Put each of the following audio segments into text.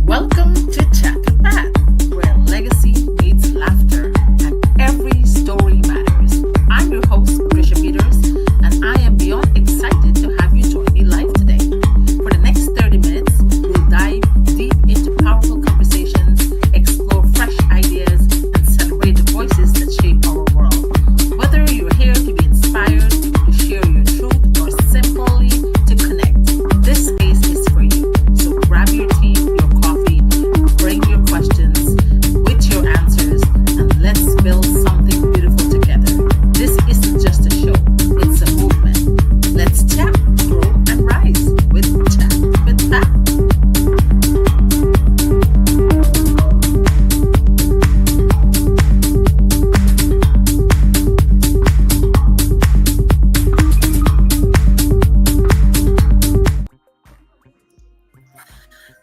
Welcome to Chat with Pat, where legacy meets laughter and every story matters. I'm your host, Patricia Peters, and I am beyond excited to have you join me live today. For the next 30 minutes, we'll dive deep into powerful conversations, explore fresh ideas, and celebrate the voices that shape our world. Whether you're here to be inspired, to share your truth, or simply to connect, this space is for you. So grab your tea, your coffee, bring your questions with your answers, and let's build something beautiful together. This isn't just a show, it's a movement. Let's chat, grow, and rise with Chat with Pat.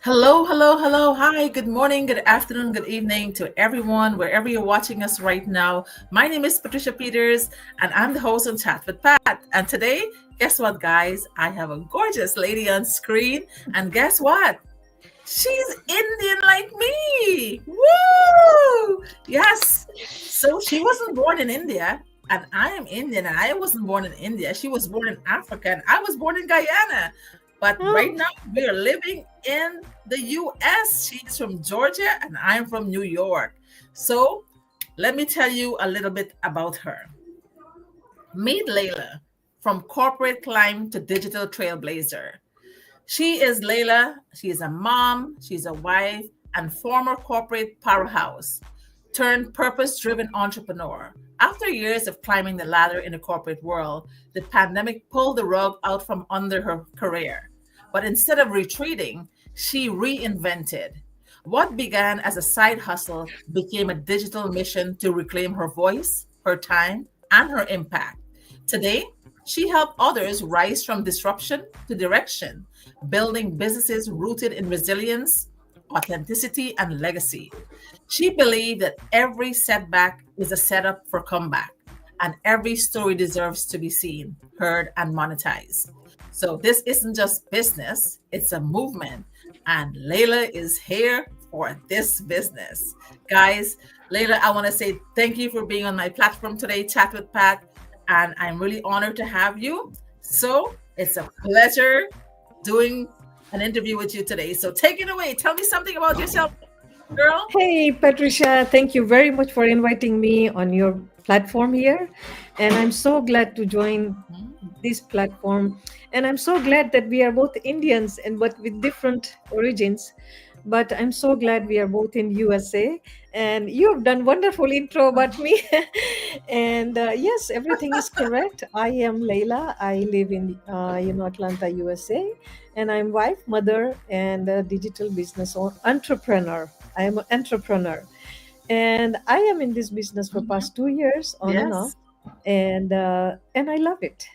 Hello, hello, hello. Hi, good morning, good afternoon, good evening to everyone, wherever you're watching us right now. My name is Patricia Peters, and I'm the host on Chat with Pat. And today, guess what, guys? I have a gorgeous lady on screen. And guess what? She's Indian like me. Woo! Yes. So she wasn't born in India, and I am Indian, and I wasn't born in India. She was born in Africa, and I was born in Guyana. But right now, we are living in the US. She's from Georgia, and I'm from New York. So let me tell you a little bit about her. Meet Leila, from corporate climb to digital trailblazer. She is Leila. She is a mom, she's a wife, and former corporate powerhouse turned purpose-driven entrepreneur. After years of climbing the ladder in the corporate world, the pandemic pulled the rug out from under her career. But instead of retreating, she reinvented. What began as a side hustle became a digital mission to reclaim her voice, her time, and her impact. Today, she helped others rise from disruption to direction, building businesses rooted in resilience, authenticity, and legacy. She believed that every setback is a setup for comeback, and every story deserves to be seen, heard, and monetized. So this isn't just business, it's a movement. And Leila is here for this business. Guys, Leila, I want to say thank you for being on my platform today, Chat with Pat. And I'm really honored to have you. So it's a pleasure doing an interview with you today. So take it away. Tell me something about yourself, girl. Hey, Patricia, thank you very much for inviting me on your platform here. And I'm so glad to join this platform. And I'm so glad that we are both Indians and but with different origins. But I'm so glad we are both in USA. And you have done wonderful intro about me. And yes, everything is correct. I am Leila. I live in Atlanta, USA, and I'm wife, mother, and a digital business entrepreneur. I am an entrepreneur, and I am in this business for past 2 years on and off, Yes. and I love it.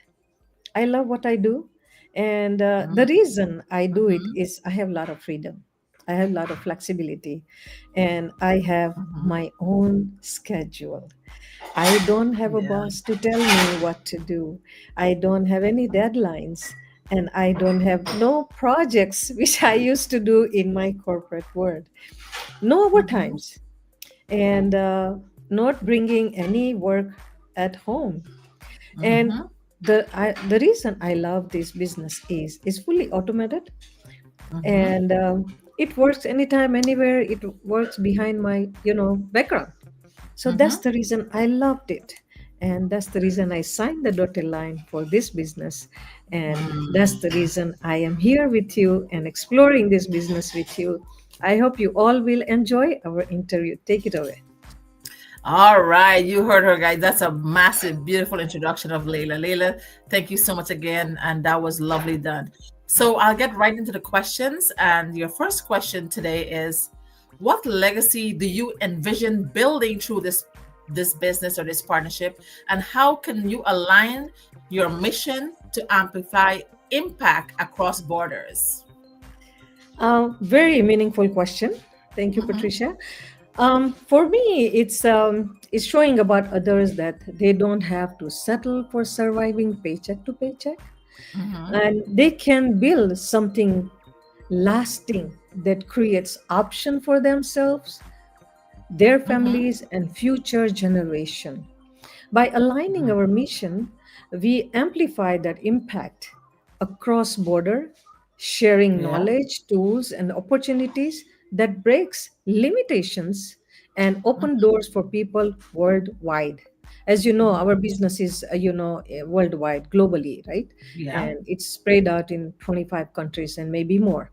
I love what I do, and the reason I do it Mhm. is I have a lot of freedom. I have a lot of flexibility, and I have Mhm. my own schedule. I don't have a Yeah. boss to tell me what to do. I don't have any deadlines, and I don't have no projects which I used to do in my corporate world. No Mhm. overtimes, and not bringing any work at home. And Mhm. the reason I love this business is it's fully automated, Mhm. and it works anytime, anywhere. It works behind my background. So that's Mhm. the reason I loved it. And that's the reason I signed the dotted line for this business. And that's the reason I am here with you and exploring this business with you. I hope you all will enjoy our interview. Take it away. All right, you heard her, guys. That's a massive, beautiful introduction of Leila. Leila, thank you so much again, and that was lovely done. So I'll get right into the questions. And your first question today is, what legacy do you envision building through this business or this partnership, and how can you align your mission to amplify impact across borders? Very meaningful question. Thank you, Mhm. Patricia. For me, it's showing about others that they don't have to settle for surviving paycheck to paycheck, Mhm. and they can build something lasting, that creates option for themselves, their Mm-hmm. families, and future generation. By aligning our mission, we amplify that impact across border, sharing Yeah. knowledge, tools, and opportunities that breaks limitations and open Mhm. doors for people worldwide. As you know, our business is, worldwide, globally, right? Yeah. And it's spread out in 25 countries and maybe more.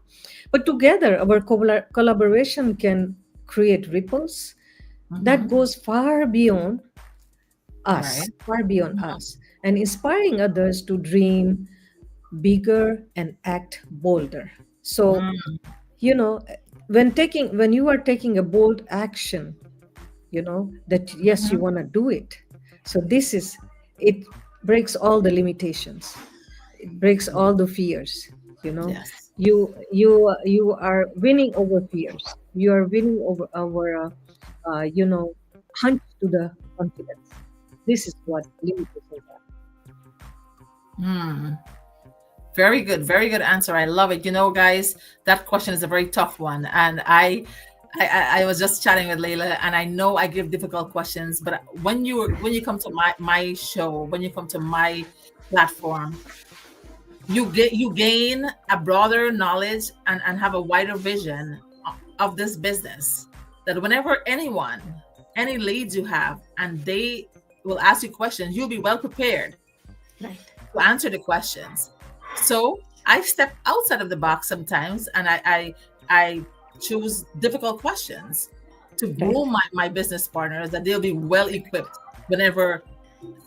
But together, our collaboration can create ripples that Mm-hmm. goes Right. far beyond us, and inspiring others to dream bigger and act bolder. So, Mm, you know, when you are taking a bold action, that yes, you mhm. want to do it. So it breaks all the limitations. It breaks all the fears, you know. Yes. You are winning over fears. You are winning over our hunch to the confidence. This is what limitations are. Mm. Very good. Very good answer. I love it. Guys, that question is a very tough one. And I was just chatting with Leila, and I know I give difficult questions, but when you come to my show, when you come to my platform, you gain a broader knowledge and have a wider vision of this business. That whenever any leads you have, and they will ask you questions, you'll be well prepared Right. to answer the questions. So I step outside of the box sometimes, and I choose difficult questions to Right. groom my business partners, that they'll be well equipped whenever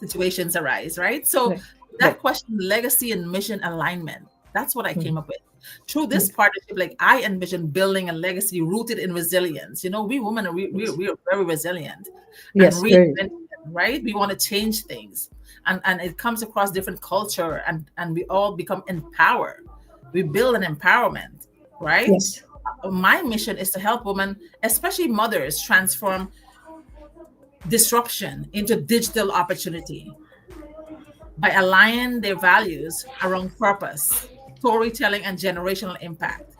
situations arise, right? So Right. that Right. question, legacy and mission alignment, that's what I came Mhm. up with. Through this Right. partnership, like, I envision building a legacy rooted in resilience. We women are Yes. we are very resilient and Yes. Very. reinvented, right? We want to change things, and it comes across different culture, and we all become empowered. We build an empowerment, right? Yes. My mission is to help women, especially mothers, transform disruption into digital opportunity by aligning their values around purpose, storytelling, and generational impact.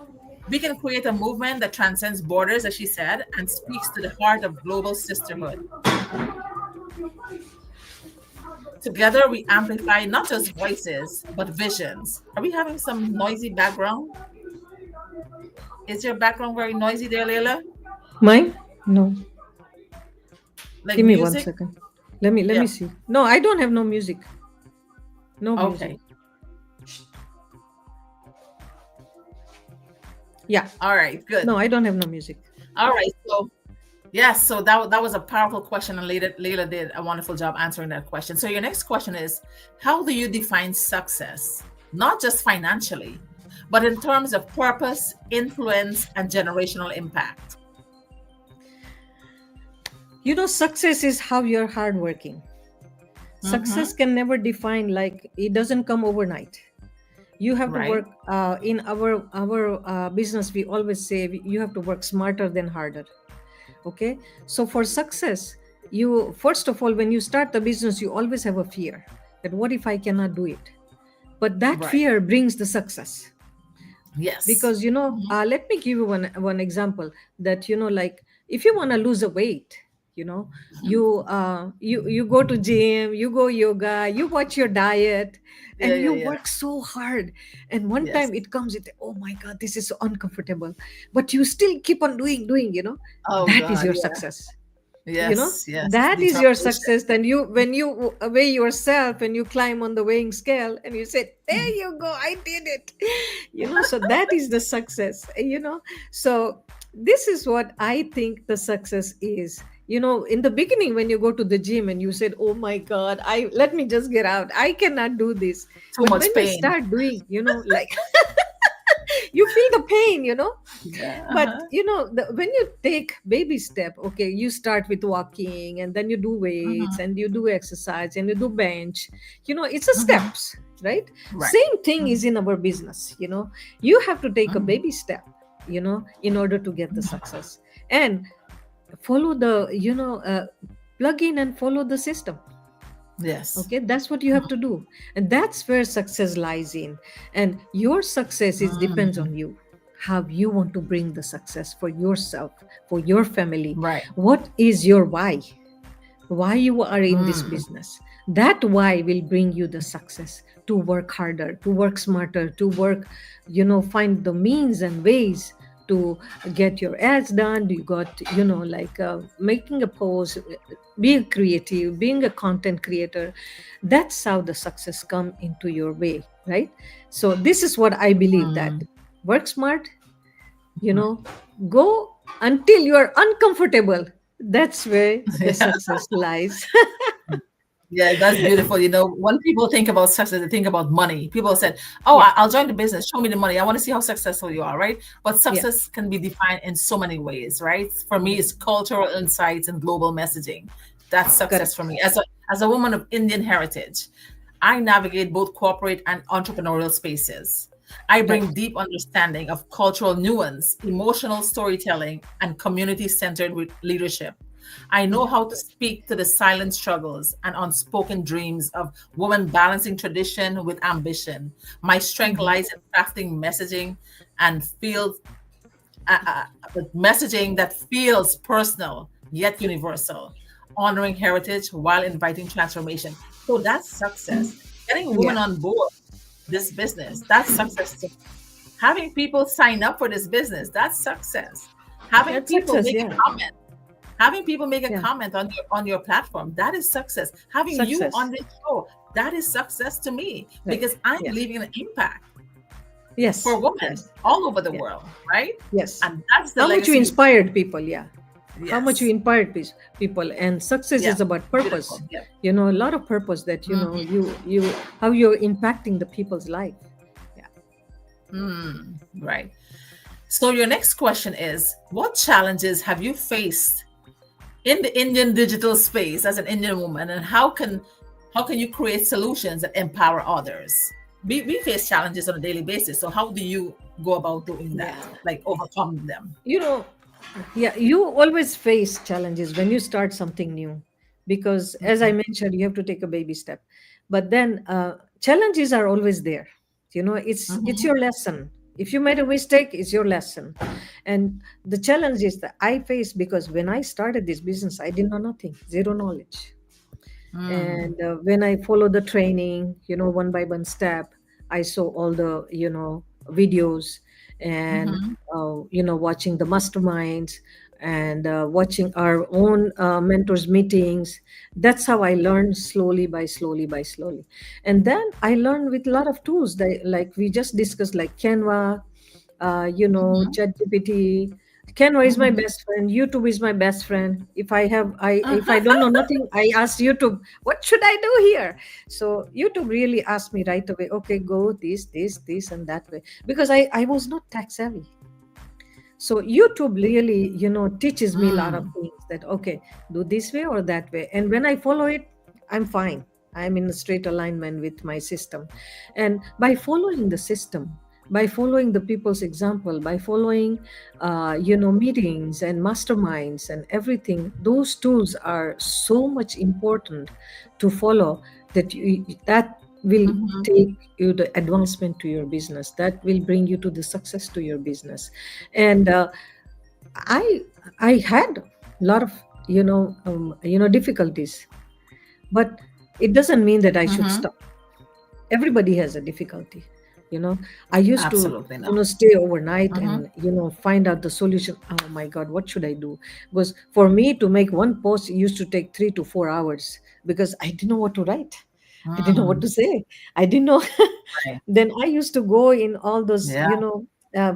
We can create a movement that transcends borders, as she said, and speaks to the heart of global sisterhood. Together, we amplify not just voices, but visions. Are we having some noisy background? Is your background very noisy there, Leila? Mine? No. Like Give me one music? second. Let me Yeah. see. No, I don't have no music. No music. Okay. Yeah. All right. Good. No, I don't have no music. All right. So, yes. So that was a powerful question, and Leila did a wonderful job answering that question. So your next question is, how do you define success? Not just financially, but in terms of purpose, influence, and generational impact. Success is how you're hardworking. Success Mm-hmm. can never define, like, it doesn't come overnight. You have to Right. work. In our business, we always say you have to work smarter than harder. Okay, so for success, you first of all, when you start the business, you always have a fear that what if I cannot do it. But that Right. fear brings the success. Yes. Because Mhm. let me give you one example, that like, if you want to lose a weight, you go to gym, you go yoga, you watch your diet, Yeah. and Yeah. you Yeah. work so hard, and one Yes. time it comes with, oh my god, this is so uncomfortable, but you still keep on doing, Oh that is God. your Yeah. success. Yes. Yes. That is your Determination. success. Then when you weigh yourself, and you climb on the weighing scale, and you say, there you go, I did it. So that is the success. So this is what I think the success is. In the beginning, when you go to the gym and you said, oh my god, I let me just get out, I cannot do this. Too But much when you pain. start doing, like, you feel the pain, Yeah. but Uh-huh. when you take baby step, okay, you start with walking, and then you do weights, Mhm. and you do exercise, and you do bench. It's a Mhm. steps, right? Right. Same thing Mhm. is in our business. You have to take a Mhm. baby step, in order to get the success, and follow the plug in and follow the system. Yes. Okay, that's what you have to do, and that's where success lies in. And your success is depends Mhm. on you. how you want to bring the success for yourself, for your family. Right. What is your why you are in this Mm. business? That why will bring you the success to work harder, to work smarter, to work, find the means and ways to get your ads done. You got, like making a post, being creative, being a content creator. That's how the success come into your way, right? So this is what I believe, that Mm. work smart, you know go until you are uncomfortable. That's where the Yeah. success lies. Yeah, that's beautiful. When people think about success, they think about money. People said, "Oh, Yeah, I'll join the business. Show me the money. I want to see how successful you are." Right? But yeah, success can be defined in so many ways. Right? For me, yeah. it's cultural insights and global messaging. That's success for Correct. me. As a woman of Indian heritage, I navigate both corporate and entrepreneurial spaces. I Right. bring deep understanding of cultural nuance, emotional storytelling, and community-centered leadership. I know Yeah. how to speak to the silent struggles and unspoken dreams of women balancing tradition with ambition. My strength Mhm. lies in crafting and field messaging that feels personal yet universal, honoring heritage while inviting transformation. So that's success. Getting women Yeah. on board this business, that's success. Having people sign up for this business, that's success. Having That's people success. make Yeah. a comment Having people make a Yeah. comment on your platform, that is success. Having you on Success. this show, that is success to me Right. because I'm Yeah. leaving an impact Yes. for women Yes. all over the Yeah. world, right? Yes. And that's the How much you legacy. inspired people. Yeah. How much you Yes. inspired people. And success Yeah. is about Beautiful. purpose. Yeah. A lot of purpose, that Mhm. you how you're impacting the people's life. Yeah. Right. So your next question is, what challenges have you faced in the Indian digital space as an Indian woman, and how can you create solutions that empower others? We face challenges on a daily basis. So how do you go about doing that? Yeah. Like overcome them? you know yeah, you always face challenges when you start something new, because as I Mhm. mentioned, you have to take a baby step. But then challenges are always there. It's Mhm. your lesson. If you made a mistake, it's your lesson. And the challenges that I faced, because when I started this business, I didn't know nothing, zero knowledge. Mm. And when I follow the training, one by one step, I saw all the videos, and Mhm. watching the masterminds, and watching our own mentors meetings. That's how I learned, slowly by slowly. And then I learned with a lot of tools that, like we just discussed, like Canva, Mhm. ChatGPT. Canva is my Mhm. best friend. YouTube is my best friend. If I don't know nothing, I ask YouTube, what should I do here? So YouTube really asked me right away, okay, go this, and that way, because I was not tech savvy. So YouTube really, teaches me a lot of Mm. things, that okay, do this way or that way. And when I follow it, I'm fine. I'm in a straight alignment with my system. And by following the system, by following the people's example, by following meetings and masterminds and everything, those tools are so much important to follow, that will Mhm. take you the advancement to your business, that will bring you to the success to your business. And i I had a lot of difficulties, but it doesn't mean that I should Mhm. stop. Everybody has a difficulty. I used to Absolutely not. stay overnight Mhm. and find out the solution. Oh my god, what should I do? Because for me to make one post, it used to take 3 to 4 hours, because I didn't know what to write. I didn't know what Mm. to say. I didn't know. Right. Then I used to go in all those, Yeah.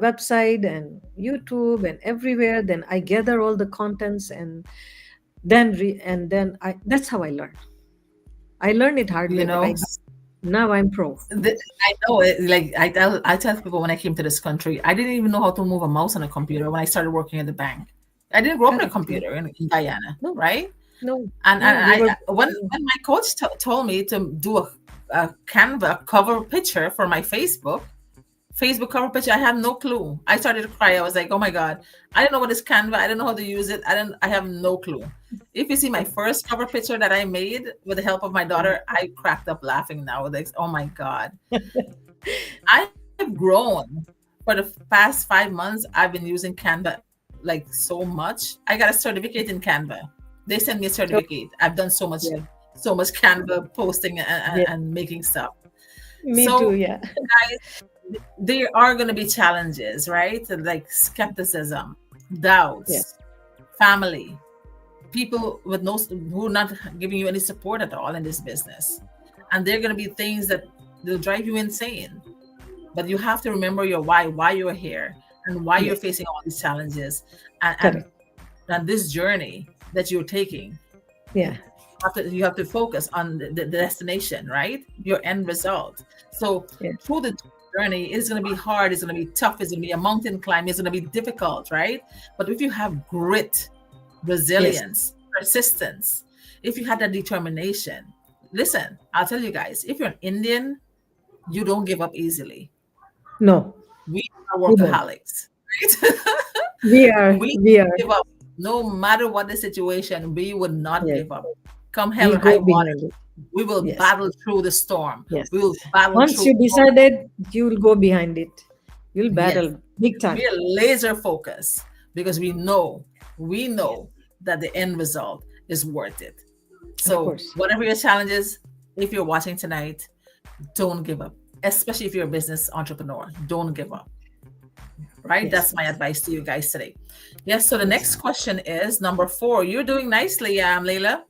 website and YouTube and everywhere. Then I gather all the contents, and then I that's how I learned. I learned it hard You way, but know, now I'm pro. I know it. Like I tell people when I came to this country, I didn't even know how to move a mouse on a computer when I started working at the bank. I didn't grow up in a Correct. Yeah. computer in Guyana, No, right? no, And no. We were. when my coach told me to do a Canva cover picture for my Facebook cover picture, I had no clue. I started to cry. I was like, "Oh my god, I didn't know what is Canva. I didn't know how to use it. I have no clue." If you see my first cover picture that I made with the help of my daughter, I cracked up laughing now. Like, oh my god, I've grown for the past 5 months, I've been using Canva like so much. I got a certificate in Canva. They sent me a Oh, certificate. I've done yeah, so much Canva posting yeah. and making stuff. Me too. So, Yeah. guys, there are going to be challenges, right? Like skepticism, Yeah. doubts, family, people with no who are not giving you any support at all in this business, and there are going to be things that will drive you insane. But you have to remember your why you're here, and why you're Yes. facing all these challenges, and and, Correct. and this journey that you're taking. Yeah. You have to focus on the destination, right? Your end result. So Yeah. through the journey, it's going to be hard, it's going to be tough, it's going to be a mountain climb, it's going to be difficult, right? But if you have grit, Yes. resilience, persistence, if you had that determination, listen, I'll tell you guys, if you're an Indian, you don't give up easily. No, We are we don't. workaholics, right? We are. We We are. give up. No matter what the situation, we would not Yes. give up. Come hell We or high go water, behind it. we will Yes. battle through the storm. Yes. We will battle Once through. you decided, you will go behind it. You'll Yes, battle big we time. are laser focused because we know that the end result is worth it. Of So course. whatever your challenges, if you're watching tonight, don't give up. Especially if you're a business entrepreneur, don't give up. Right? Yes. That's my advice to you guys today. Yes. So the Yes. next question is number 4. You're doing nicely, Leila.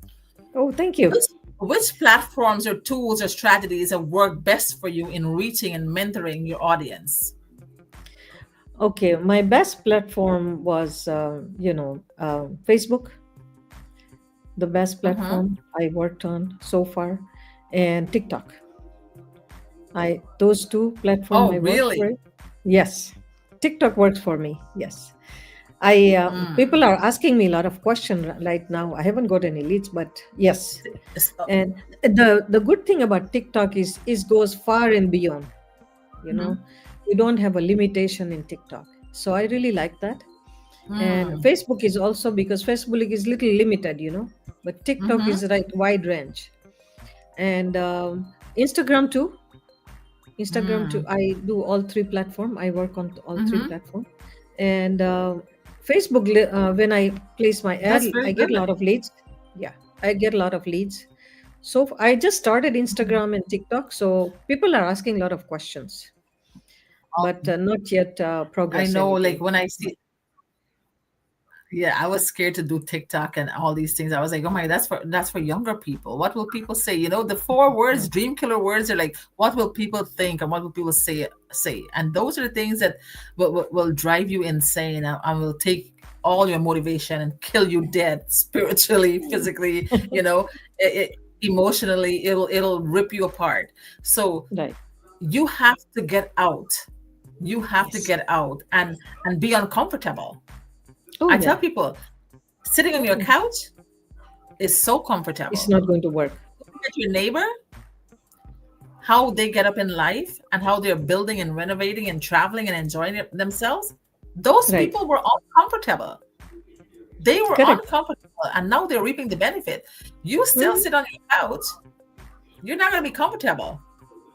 Oh, thank you. Which platforms or tools or strategies have worked best for you in reaching and mentoring your audience? Okay, my best platform was, Facebook, the best Mm-hmm. platform I worked on so far, and TikTok. I those two platform Oh, I worked for. really? Yes, TikTok works for me. Yes, I Mm. people are asking me a lot of questions right now. I haven't got any leads, but yes. It's- And the good thing about TikTok is goes far and beyond. You know, mhm. you don't have a limitation in TikTok, so I really like that. And Mm. Facebook is also because Facebook is little limited, but TikTok Mhm. is right wide range. And Instagram too. Instagram too. Mm. I do all three platform. I work on all three Mhm. platform. And Facebook, when I place my ad, That's very I get a good. lot of leads. Yeah, I get a lot of leads. So I just started Instagram and TikTok. So people are asking a lot of questions, but not yet I progress know, like anything. when I see, yeah, I was scared to do TikTok and all these things. I was like, oh my, that's for younger people. What will people say? The 4 words, Yeah. dream killer words are like, what will people think and what will people say? And those are the things that will drive you insane and will take all your motivation and kill you dead spiritually, physically, emotionally. It'll rip you apart. So Right. you have to get out. You have to Yes. get out and be uncomfortable. Oh I tell yeah. people, sitting on your couch is so It's comfortable. not going to work. Look at your neighbor, how they get up in life and how they're building and renovating and traveling and enjoying themselves. Those Right. people were uncomfortable. They were Correct. uncomfortable and now they're reaping the benefit. You still Mhm. sit on your couch, you're not going to be comfortable.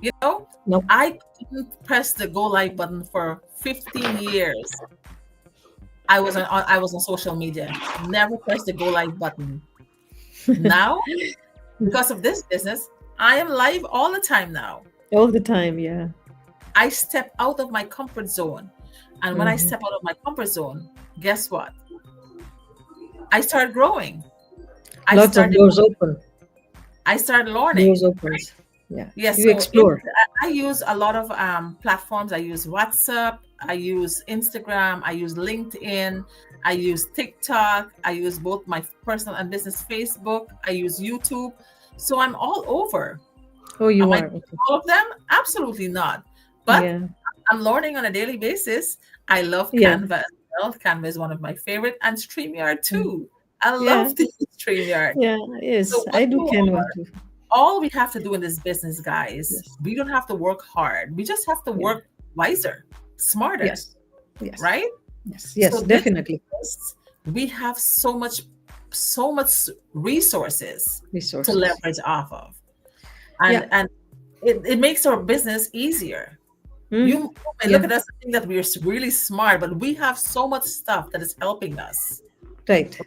You know, Nope. I couldn't press the go live button for 15 years. I was on social media, never pressed the go live button. Now, because of this business, I am live all the time now. All the time. Yeah. I step out of my comfort zone. And when I Hmm. step out of my comfort zone, guess what? I start growing. I Lots of started doors open. I started Doors learning. opens. Yeah. Yes, You so explore. I use a lot of platforms. I use WhatsApp, I use Instagram, I use LinkedIn, I use TikTok, I use both my personal and business Facebook, I use YouTube. So I'm all over. Oh, Am you I are. doing Okay. all of them? Absolutely not. But Yeah. I'm learning on a daily basis. I love Yeah. Canva as well. Canva is one of my favorite, and StreamYard Mm. too. I Yeah. love the StreamYard. Yeah. So Yes. what I do you Canva too. all we have to do in this business, guys, Yes. we don't have to work hard. We just have to Yeah. work wiser, smarter, Yes. Yes. right? Yes. So Yes. this Definitely. business, we have so much resources to Resources. leverage off of. And Yeah. and it makes our business easier. Hmm. You may look Yeah. at us and think that we're really smart, but we have so much stuff that is helping us. Right.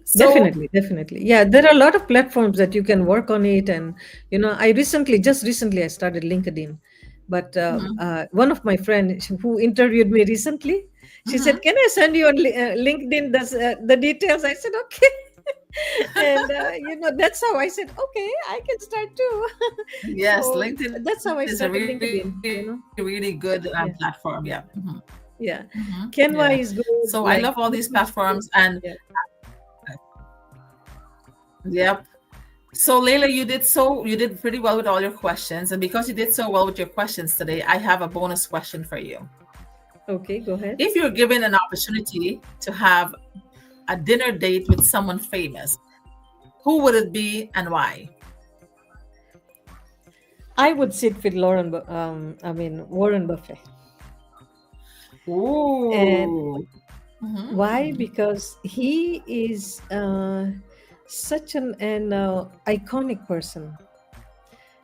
So, Definitely, definitely. Yeah, there are a lot of platforms that you can work on it. And, just recently, I started LinkedIn. But mhm, one of my friends who interviewed me recently, she said, mhm. "Can I send you on LinkedIn the details?" I said, "Okay." And, that's how I said, "Okay, I can start too." Yes, So LinkedIn that's how I is a started really, LinkedIn, really good Yeah, platform. Yeah. yeah. Yeah. Canva is So good, I love like all these YouTube is good. platforms and Yeah. yep. So Leila, you did pretty well with all your questions, and because you did so well with your questions today, I have a bonus question for you. Okay, go ahead. If you're given an opportunity to have a dinner date with someone famous, who would it be and why? I would sit with Warren Buffett. And Ooh. why? Mm-hmm. Because he is such an iconic person,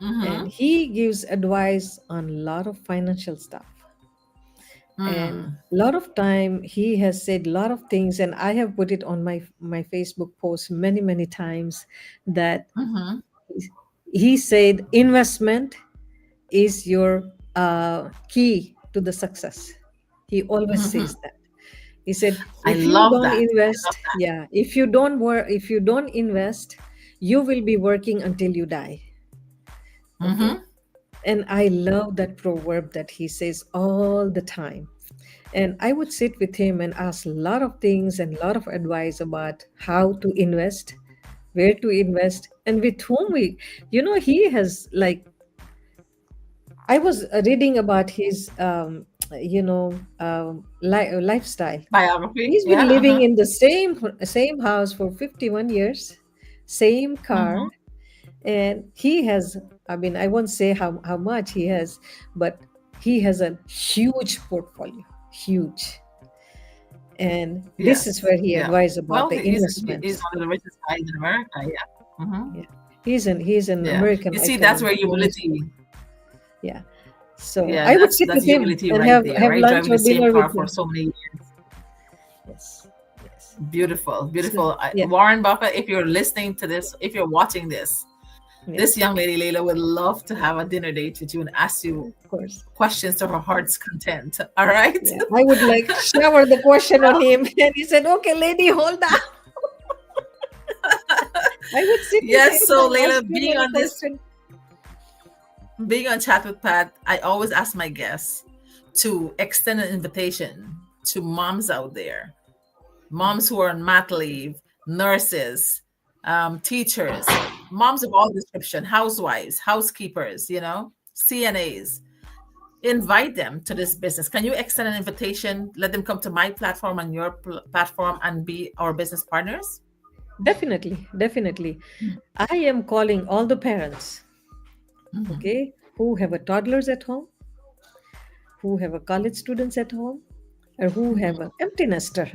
and Mm-hmm. he gives advice on a lot of financial stuff. And Mm. a lot of time he has said a lot of things, and I have put it on my Facebook post many many times that Mm-hmm. he said investment is your key to the success. He always Mm-hmm. says that. He said, I if you love don't that. I love invest, that. yeah, if you don't invest, you will be working until you die. Okay. Mm-hmm. And I love that proverb that he says all the time. And I would sit with him and ask a lot of things and a lot of advice about how to invest, where to invest, and with whom he has like I was reading about his, lifestyle. Biography. He's been Yeah. living Uh-huh. in the same house for 51 years, same Mm-hmm. car, and he has. I mean, I won't say how much he has, but he has a huge portfolio, huge. And this is Yes. where he Yeah. advised about Well, the he's investments. one of the richest guys in America. Yeah. Mm-hmm. Yeah, he's an Yeah. American You see, that's icon. where He used to be. humility. Yeah. So Yeah, I would sit that's with him humility and right have there, have right? lunch Driving or the same dinner car with for him. so many years. Yes. Yes. Beautiful, So beautiful. yeah, Warren Buffett, if you're listening to this, if you're watching this, yeah, this young lady Leila would love to have a dinner date with you and ask you of course. questions to her heart's content. All right. Yeah, I would like shower the question on him, and he said, "Okay, lady, hold on." I would sit with Yes. him So and ask Leila, him any question. being on Chat with Pat, I always ask my guests to extend an invitation to moms out there, moms who are on mat leave, nurses, teachers, moms of all description, housewives, housekeepers, CNAs. Invite them to this business. Can you extend an invitation? Let them come to my platform and your platform and be our business partners. Definitely, definitely. I am calling all the parents, Mm-hmm. okay, who have a toddlers at home, who have a college students at home, or who have an empty nester,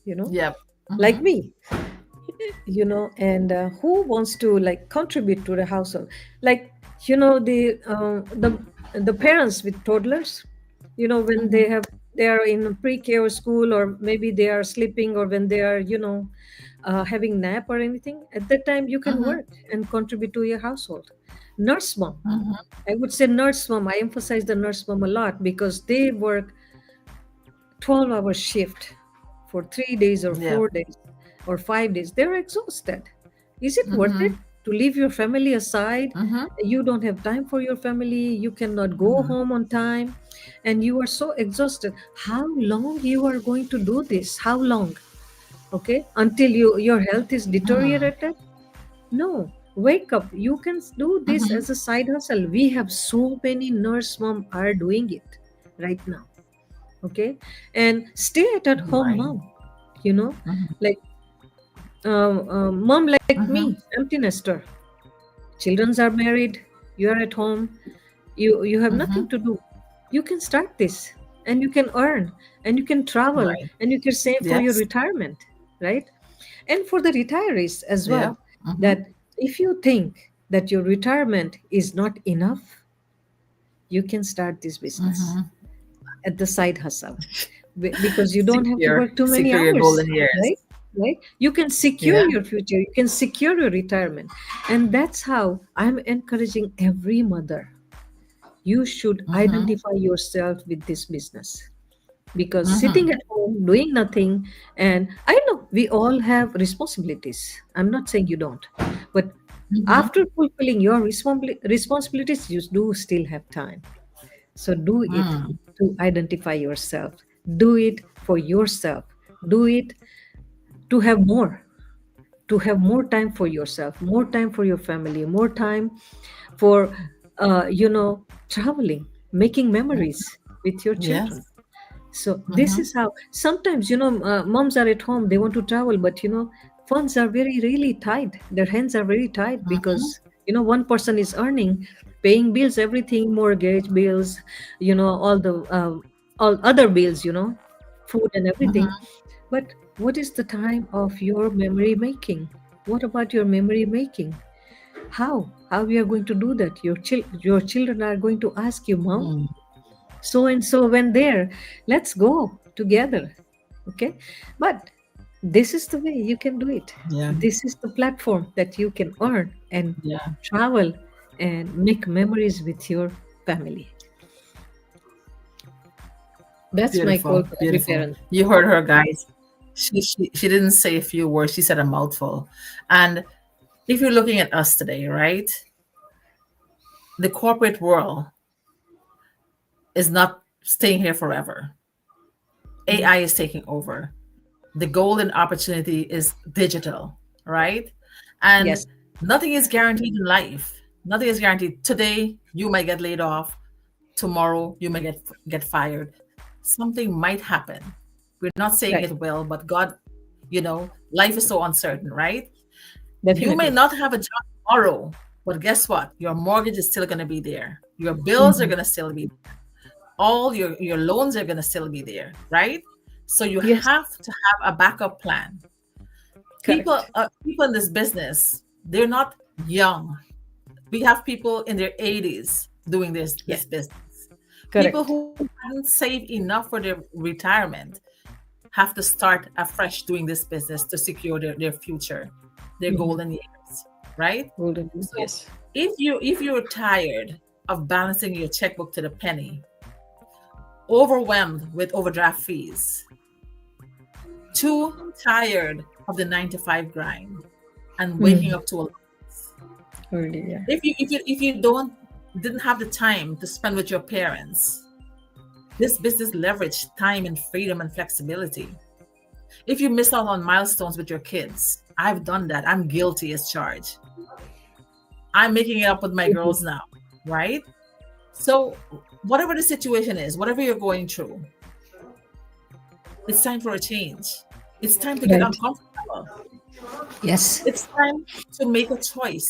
you know, Yep. like Mm-hmm. me, and who wants to like contribute to the household, like the parents with toddlers, when Mm-hmm. they are in pre-K or school, or maybe they are sleeping, or when they are having nap or anything. At that time you can Mm-hmm. work and contribute to your household. Nurse mom, Mm-hmm. I would say nurse mom. I emphasize the nurse mom a lot because they work 12-hour shift for 3 days or Yep. 4 days or 5 days. They're exhausted. Is it worth Mm-hmm. it to leave your family aside? Mm-hmm. You don't have time for your family. You cannot go Mm-hmm. home on time, and you are so exhausted. How long you are going to do this? How long? Okay, until your health is Mm-hmm. deteriorated? No. Wake up. You can do this Mm-hmm. as a side hustle. We have so many nurse mom are doing it right now. Okay, and stay at home Right. mom, you know Mm-hmm. like mom like me, Mm-hmm. empty nester. Children are married, you are at home, you have Mm-hmm. nothing to do. You can start this, and you can earn, and you can travel, Right. and you can save for your Yes. retirement, right? And for the retirees as Yeah. well, Mm-hmm. that if you think that your retirement is not enough, you can start this business Mm-hmm. at the side hustle, because you don't have to Secure, work too many secure your hours, golden years. right? Right, you can secure Yeah. your future, you can secure your retirement. And that's how I'm encouraging every mother: you should Mm-hmm. identify yourself with this business, because sitting Mm-hmm. at home doing nothing, and I know we all have responsibilities, I'm not saying you don't, but Mm-hmm. after fulfilling your responsibilities, you do still have time. So do it Mm. to identify yourself, do it for yourself, do it to have more, to have more time for yourself, more time for your family, more time for traveling, making memories with your children. Yes. So this Mm-hmm. is how sometimes, moms are at home, they want to travel, but funds are very really tight, their hands are very tight, Mm-hmm. because one person is earning, paying bills, everything, mortgage bills, all the all other bills, food and everything. Mm-hmm. But what is the time of your memory making? What about your memory making? How we are going to do that? Your children are going to ask you, mom, Mm. so and so went there, let's go together. Okay, but this is the way you can do it. Yeah. This is the platform that you can earn and Yeah. travel and make memories with your family. That's my call Beautiful. for every Beautiful. parent. You heard her, guys. She didn't say a few words. She said a mouthful. And if you're looking at us today, right? The corporate world is not staying here forever. Mhm. AI is taking over. The golden opportunity is digital, right? And Yes. nothing is guaranteed in life. Nothing is guaranteed. Today you might get laid off. Tomorrow you might get fired. Something might happen. We're not saying Right. it will, but God, life is so uncertain, right? You may Definitely. not have a job tomorrow, but guess what? Your mortgage is still going to be there. Your bills are Mhm. going to still be there. All your loans are going to still be there, right? So you Yes. have to have a backup plan. People, Correct. people in this business, they're not young. We have people in their 80s doing this Yes. business. People Correct. who hadn't saved enough for their retirement have to start afresh doing this business to secure their future, their Mhm. golden years, right? Golden. So Yes. if you're tired of balancing your checkbook to the penny, overwhelmed with overdraft fees, too tired of the 9 to 5 grind and waking Mhm. up to a Early, yeah. if you don't didn't have the time to spend with your parents, this business leverage time and freedom and flexibility. If you miss out on milestones with your kids, I've done that. I'm guilty as charged. I'm making it up with my Mhm. girls now, right? So, whatever the situation is, whatever you're going through, it's time for a change. It's time to get Right. uncomfortable. Yes. It's time to make a choice.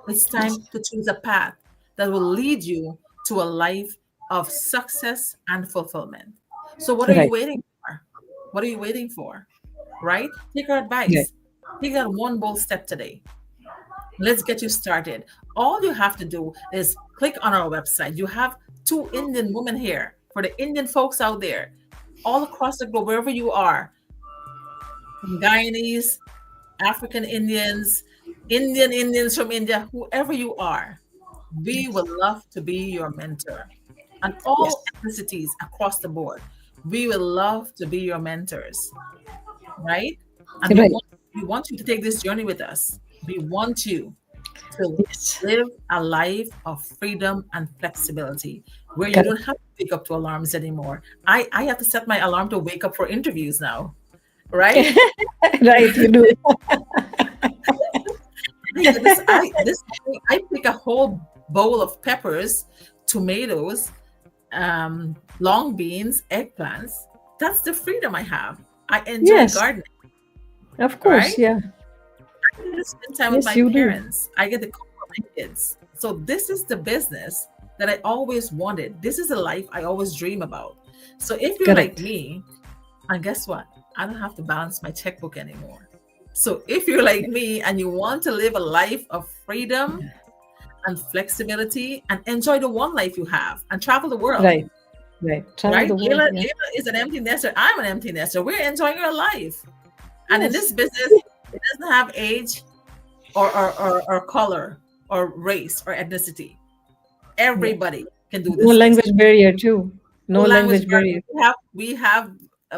It's Yes. time to choose a path that will lead you to a life of success and fulfillment. So, what are you Right. waiting for? What are you waiting for? Right? Take our Right. advice. Take that one bold step today. Let's get you started. All you have to do is click on our website. You have two Indian women here for the Indian folks out there, all across the globe, wherever you are, from Guyanese, African Indians, Indian Indians from India, whoever you are. We would love to be your mentor. And all Yes. ethnicities across the board, we would love to be your mentors, right? And we Right. want we want you to take this journey with us. We want you to Yes. live a life of freedom and flexibility where you don't Correct. have to wake up to alarms anymore. I have to set my alarm to wake up for interviews now, right? Right. You do. I pick a whole bowl of peppers, tomatoes, long beans, eggplants. That's the freedom I have. I enjoy Yes. gardening, Of course. right? Yeah. I get to spend time with Yes, my you do. parents. I get to cook for my kids. So this is the business that I always wanted. This is the life I always dream about. So if you're like Correct. me, and guess what? I don't have to balance my checkbook anymore. So if you're like me and you want to live a life of freedom and flexibility and enjoy the one life you have and travel the world. Right. Right. Travel Right? the world. Yeah. Leila is an empty nester. I'm an empty nester. We're enjoying our life. And in Yes. this business, it doesn't have age or color or race or ethnicity. Yeah. Everybody can do No this business. language barrier too. No No language language barrier. barrier.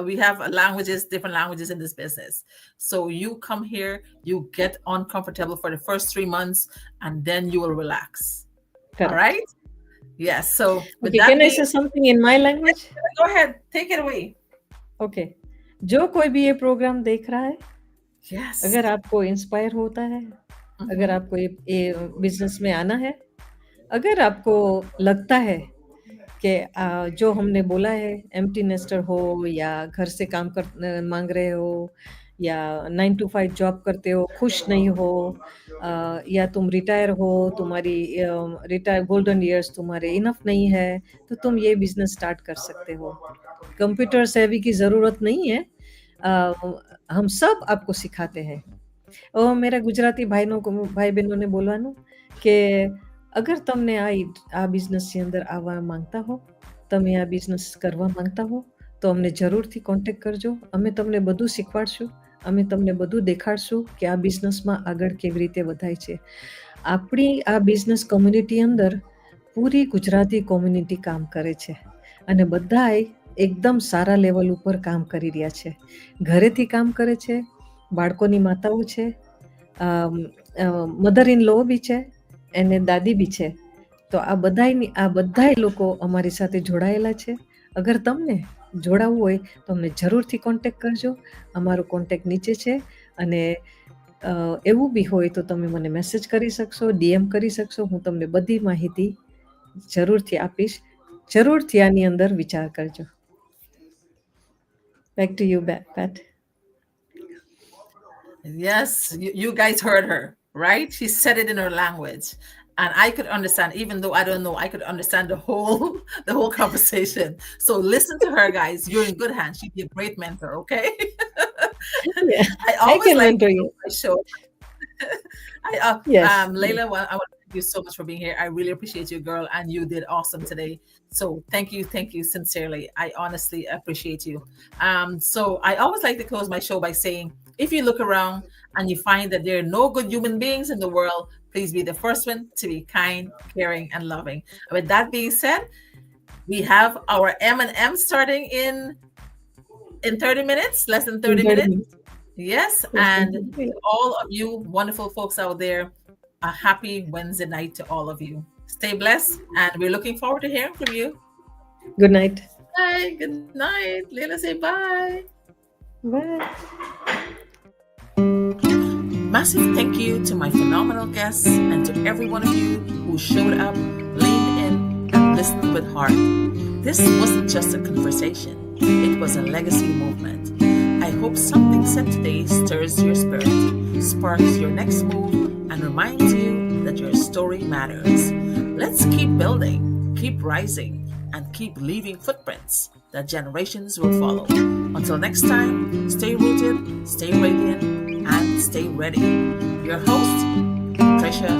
We have languages, different languages in this business. So you come here, you get uncomfortable for the first 3 months, and then you will relax. All Correct. right? Yes. So with Okay. that Can I being, say something in my language? go ahead, take it away. Okay जो कोई भी ये programme देख रहा है, Yes. अगर आपको inspire होता है, अगर Mm-hmm. आपको ये बिजनेस में आना है, अगर आपको लगता है कि जो हमने बोला है एम्प्टी नेस्टर हो या घर से काम कर मांग रहे हो या 9 to 5 जॉब करते हो, खुश नहीं हो, या तुम रिटायर हो, तुम्हारी रिटायर गोल्डन ईयर्स तुम्हारे इनफ नहीं है, तो तुम ये बिजनेस स्टार्ट कर सकते हो। कंप्यूटर सेवी की ज़रूरत नहीं है, हम सब आपको सिखाते हैं। मेरा गुजराती ભાઈ બહેનોને બોલવાનું કે અગર તમને આ બિઝનેસની અંદર આવવા માંગતા હો, તમે આ બિઝનેસ કરવા માંગતા હો, તો અમને જરૂરથી કોન્ટેક્ટ કરજો. અમે તમને બધું શીખવાડશું, અમે તમને બધું દેખાડશું કે આ બિઝનેસમાં આગળ કેવી રીતે વધાય છે. આપણી આ બિઝનેસ કમ્યુનિટી અંદર પૂરી ગુજરાતી કોમ્યુનિટી કામ કરે છે અને બધાય એકદમ સારા લેવલ ઉપર કામ કરી રહ્યા છે. ઘરેથી કામ કરે છે, બાળકોની માતાઓ છે, મધર ઇન લો બી છે અને દાદી બી છે. તો આ બધાય લોકો અમારી સાથે જોડાયેલા છે. અગર તમને જોડાવવું હોય તો અમને જરૂરથી કોન્ટેક્ટ કરજો. અમારો કોન્ટેક્ટ નીચે છે અને એવું બી હોય તો તમે મને મેસેજ કરી શકશો, ડીએમ કરી શકશો. હું તમને બધી માહિતી જરૂરથી આપીશ. જરૂરથી આની અંદર વિચાર કરજો. Back to you, Pat. Yes, you guys heard her, right? She said it in her language. And I could understand, even though I don't know, I could understand the whole the whole conversation. So listen to her, guys. You're in good hands. She'd be a great mentor, okay? Yeah, I I always can like mentor you. my show. Yes. Leila, I want to thank you so much for being here. I really appreciate you, girl, and you did awesome today. So thank you sincerely. I honestly appreciate you. So I always like to close my show by saying, if you look around and you find that there are no good human beings in the world, please be the first one to be kind, caring, and loving. With that being said, we have our M&M starting in 30 minutes, less than 30 In 30 minutes. minutes. Yes, and to all of you wonderful folks out there, a happy Wednesday night to all of you. Stay blessed, and we're looking forward to hearing from you. Good night. Bye. Good night. Leila, say bye. Bye. Massive thank you to my phenomenal guests and to every one of you who showed up, leaned in, and listened with heart. This wasn't just a conversation, it was a legacy movement. I hope something said today stirs your spirit, sparks your next move, and reminds you that your story matters. Let's keep building, keep rising, and keep leaving footprints that generations will follow. Until next time, stay rooted, stay radiant, and stay ready. Your host, Patricia